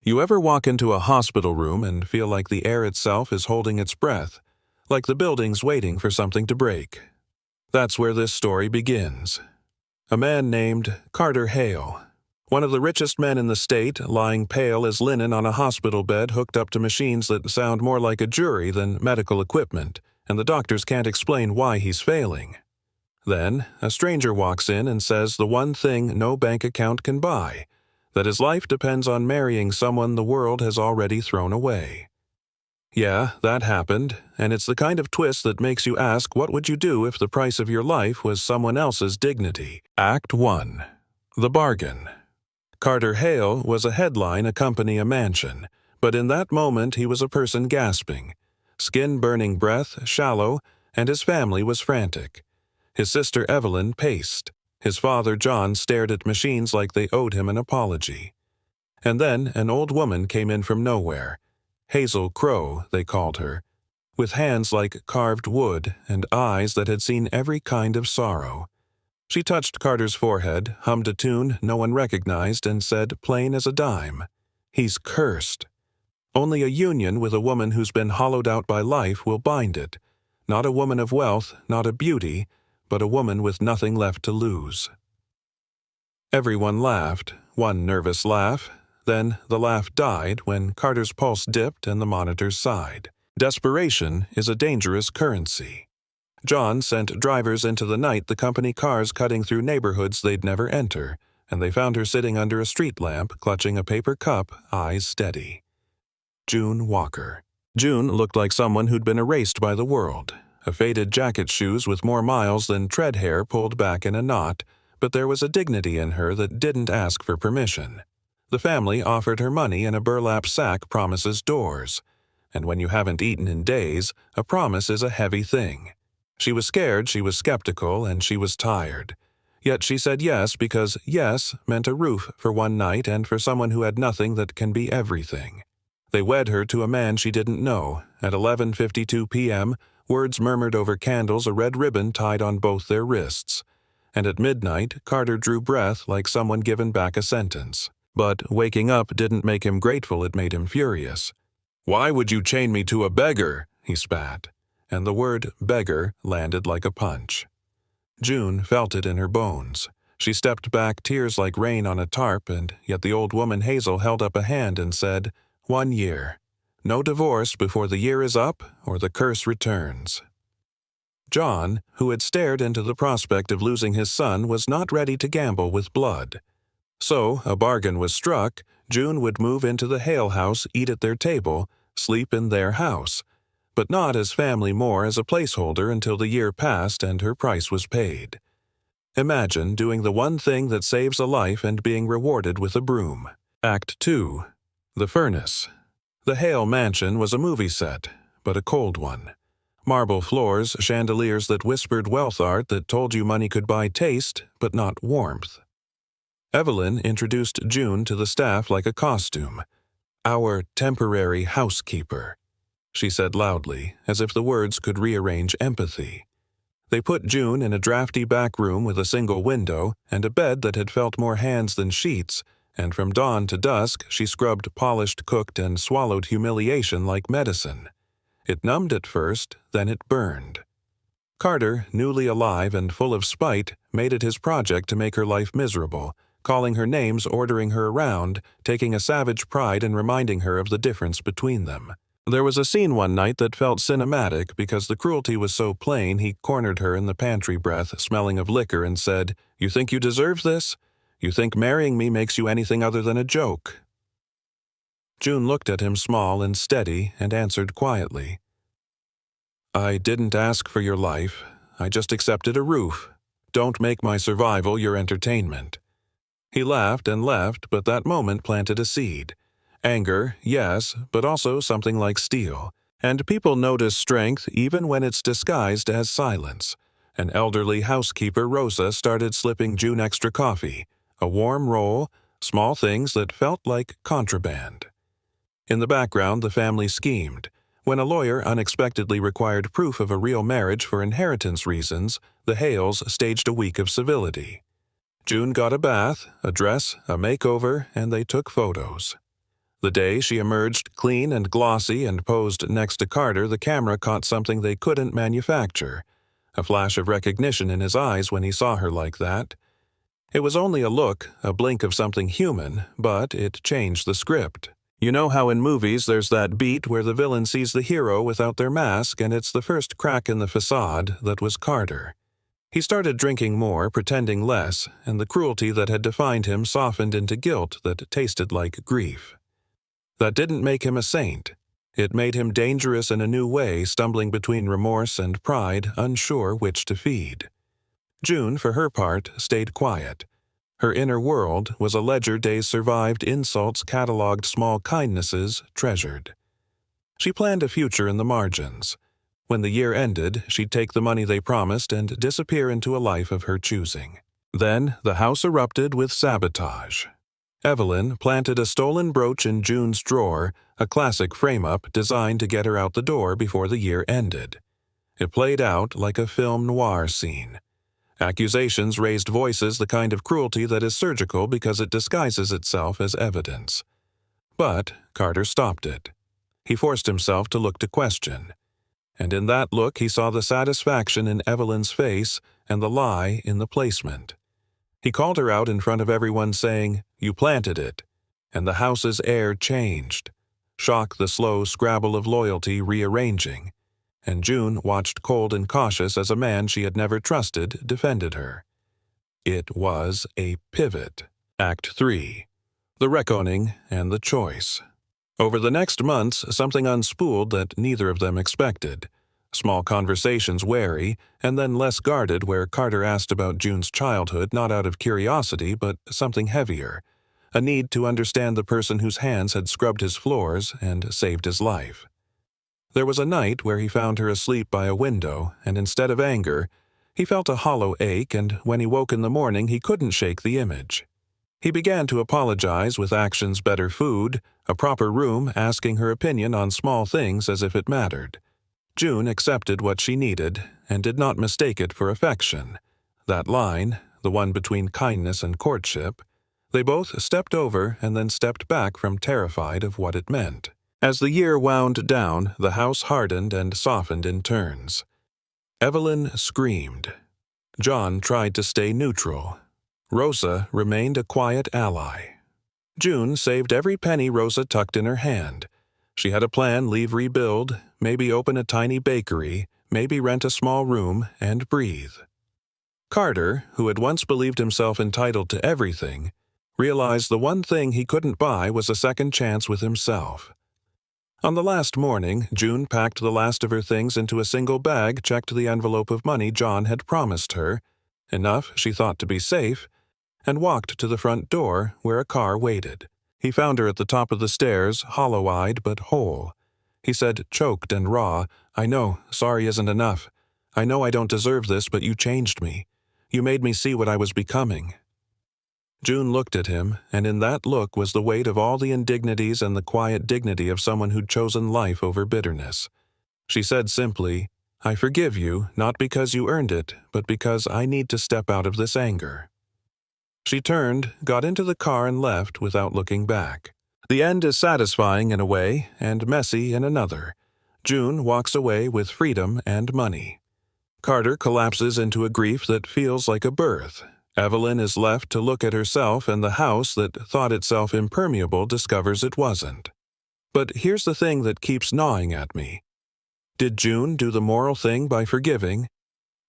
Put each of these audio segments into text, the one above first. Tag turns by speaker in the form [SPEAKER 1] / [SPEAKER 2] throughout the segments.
[SPEAKER 1] You ever walk into a hospital room and feel like the air itself is holding its breath, like the building's waiting for something to break? That's where this story begins. A man named Carter Hale, one of the richest men in the state, lying pale as linen on a hospital bed hooked up to machines that sound more like a jury than medical equipment, and the doctors can't explain why he's failing. Then, a stranger walks in and says the one thing no bank account can buy, that his life depends on marrying someone the world has already thrown away. Yeah, that happened, and it's the kind of twist that makes you ask what would you do if the price of your life was someone else's dignity. Act 1. The Bargain. Carter Hale was a headline accompanying a mansion, but in that moment he was a person gasping, skin-burning breath shallow, and his family was frantic. His sister Evelyn paced. His father John stared at machines like they owed him an apology. And then an old woman came in from nowhere. Hazel Crow, they called her, with hands like carved wood and eyes that had seen every kind of sorrow. She touched Carter's forehead, hummed a tune no one recognized, and said, plain as a dime, "He's cursed. Only a union with a woman who's been hollowed out by life will bind it. Not a woman of wealth, not a beauty, but a woman with nothing left to lose." Everyone laughed, one nervous laugh. Then the laugh died when Carter's pulse dipped and the monitors sighed. Desperation is a dangerous currency. John sent drivers into the night, the company cars cutting through neighborhoods they'd never enter, and they found her sitting under a street lamp, clutching a paper cup, eyes steady. June Walker. June looked like someone who'd been erased by the world. A faded jacket shoes with more miles than tread hair pulled back in a knot, but there was a dignity in her that didn't ask for permission. The family offered her money and a burlap sack promises doors. And when you haven't eaten in days, a promise is a heavy thing. She was scared, she was skeptical, and she was tired. Yet she said yes because yes meant a roof for one night and for someone who had nothing that can be everything. They wed her to a man she didn't know. At 11:52 p.m., words murmured over candles, a red ribbon tied on both their wrists. And at midnight, Carter drew breath like someone given back a sentence. But waking up didn't make him grateful, it made him furious. "Why would you chain me to a beggar?" he spat. And the word beggar landed like a punch. June felt it in her bones. She stepped back, tears like rain on a tarp, and yet the old woman Hazel held up a hand and said, 1 year. No divorce before the year is up or the curse returns. John, who had stared into the prospect of losing his son, was not ready to gamble with blood. So a bargain was struck. June would move into the Hale house, eat at their table, sleep in their house, but not as family, more as a placeholder until the year passed and her price was paid. Imagine doing the one thing that saves a life and being rewarded with a broom. Act 2. The Furnace. The Hale mansion was a movie set, but a cold one. Marble floors, chandeliers that whispered wealth art that told you money could buy taste, but not warmth. Evelyn introduced June to the staff like a costume. "Our temporary housekeeper," she said loudly, as if the words could rearrange empathy. They put June in a drafty back room with a single window and a bed that had felt more hands than sheets, and from dawn to dusk she scrubbed, polished, cooked, and swallowed humiliation like medicine. It numbed at first, then it burned. Carter, newly alive and full of spite, made it his project to make her life miserable, calling her names, ordering her around, taking a savage pride in reminding her of the difference between them. There was a scene one night that felt cinematic because the cruelty was so plain. He cornered her in the pantry breath, smelling of liquor, and said, "You think you deserve this? You think marrying me makes you anything other than a joke?" June looked at him small and steady and answered quietly, "I didn't ask for your life. I just accepted a roof. Don't make my survival your entertainment." He laughed and left, but that moment planted a seed. Anger, yes, but also something like steel. And people notice strength even when it's disguised as silence. An elderly housekeeper, Rosa, started slipping June extra coffee, a warm roll, small things that felt like contraband. In the background, the family schemed. When a lawyer unexpectedly required proof of a real marriage for inheritance reasons, the Hales staged a week of civility. June got a bath, a dress, a makeover, and they took photos. The day she emerged clean and glossy and posed next to Carter, the camera caught something they couldn't manufacture, a flash of recognition in his eyes when he saw her like that. It was only a look, a blink of something human, but it changed the script. You know how in movies there's that beat where the villain sees the hero without their mask, and it's the first crack in the facade that was Carter. He started drinking more, pretending less, and the cruelty that had defined him softened into guilt that tasted like grief. That didn't make him a saint. It made him dangerous in a new way, stumbling between remorse and pride, unsure which to feed. June, for her part, stayed quiet. Her inner world was a ledger days survived, insults catalogued, small kindnesses treasured. She planned a future in the margins. When the year ended, she'd take the money they promised and disappear into a life of her choosing. Then the house erupted with sabotage. Evelyn planted a stolen brooch in June's drawer, a classic frame-up designed to get her out the door before the year ended. It played out like a film noir scene. Accusations raised voices, the kind of cruelty that is surgical because it disguises itself as evidence. But Carter stopped it. He forced himself to look to question. And in that look he saw the satisfaction in Evelyn's face and the lie in the placement. He called her out in front of everyone saying, "You planted it," and the house's air changed. Shock, the slow scrabble of loyalty rearranging. And June watched cold and cautious as a man she had never trusted defended her. It was a pivot. Act 3. The reckoning and the choice. Over the next months, something unspooled that neither of them expected. Small conversations wary, and then less guarded where Carter asked about June's childhood not out of curiosity but something heavier, a need to understand the person whose hands had scrubbed his floors and saved his life. There was a night where he found her asleep by a window, and instead of anger, he felt a hollow ache, and when he woke in the morning he couldn't shake the image. He began to apologize with actions, better food, a proper room, asking her opinion on small things as if it mattered. June accepted what she needed and did not mistake it for affection. That line, the one between kindness and courtship, they both stepped over and then stepped back from terrified of what it meant. As the year wound down, the house hardened and softened in turns. Evelyn screamed. John tried to stay neutral. Rosa remained a quiet ally. June saved every penny Rosa tucked in her hand. She had a plan: leave, rebuild, maybe open a tiny bakery, maybe rent a small room and breathe. Carter, who had once believed himself entitled to everything, realized the one thing he couldn't buy was a second chance with himself. On the last morning, June packed the last of her things into a single bag, checked the envelope of money John had promised her, enough she thought to be safe, and walked to the front door where a car waited. He found her at the top of the stairs, hollow-eyed but whole. He said, choked and raw, "I know, sorry isn't enough. I know I don't deserve this, but you changed me. You made me see what I was becoming." June looked at him, and in that look was the weight of all the indignities and the quiet dignity of someone who'd chosen life over bitterness. She said simply, "I forgive you, not because you earned it, but because I need to step out of this anger." She turned, got into the car and left without looking back. The end is satisfying in a way and messy in another. June walks away with freedom and money. Carter collapses into a grief that feels like a birth. Evelyn is left to look at herself, and the house that thought itself impermeable discovers it wasn't. But here's the thing that keeps gnawing at me. Did June do the moral thing by forgiving?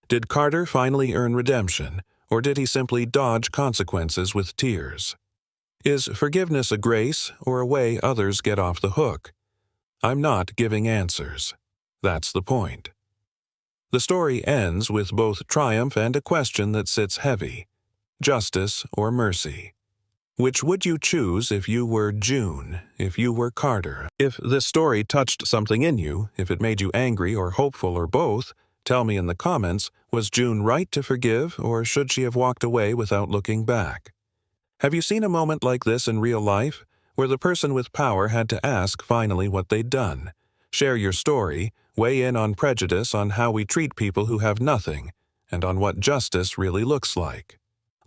[SPEAKER 1] Did Carter finally earn redemption, or did he simply dodge consequences with tears? Is forgiveness a grace or a way others get off the hook? I'm not giving answers. That's the point. The story ends with both triumph and a question that sits heavy. Justice or mercy? Which would you choose if you were June, if you were Carter? If this story touched something in you, if it made you angry or hopeful or both, tell me in the comments, was June right to forgive, or should she have walked away without looking back? Have you seen a moment like this in real life, where the person with power had to ask finally what they'd done? Share your story, weigh in on prejudice, on how we treat people who have nothing, and on what justice really looks like.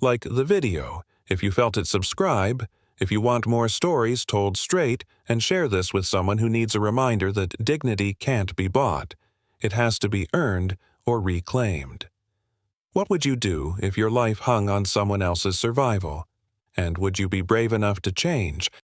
[SPEAKER 1] Like the video. If you felt it, subscribe, If you want more stories told straight, and share this with someone who needs a reminder that dignity can't be bought. It has to be earned or reclaimed. What would you do if your life hung on someone else's survival? And would you be brave enough to change,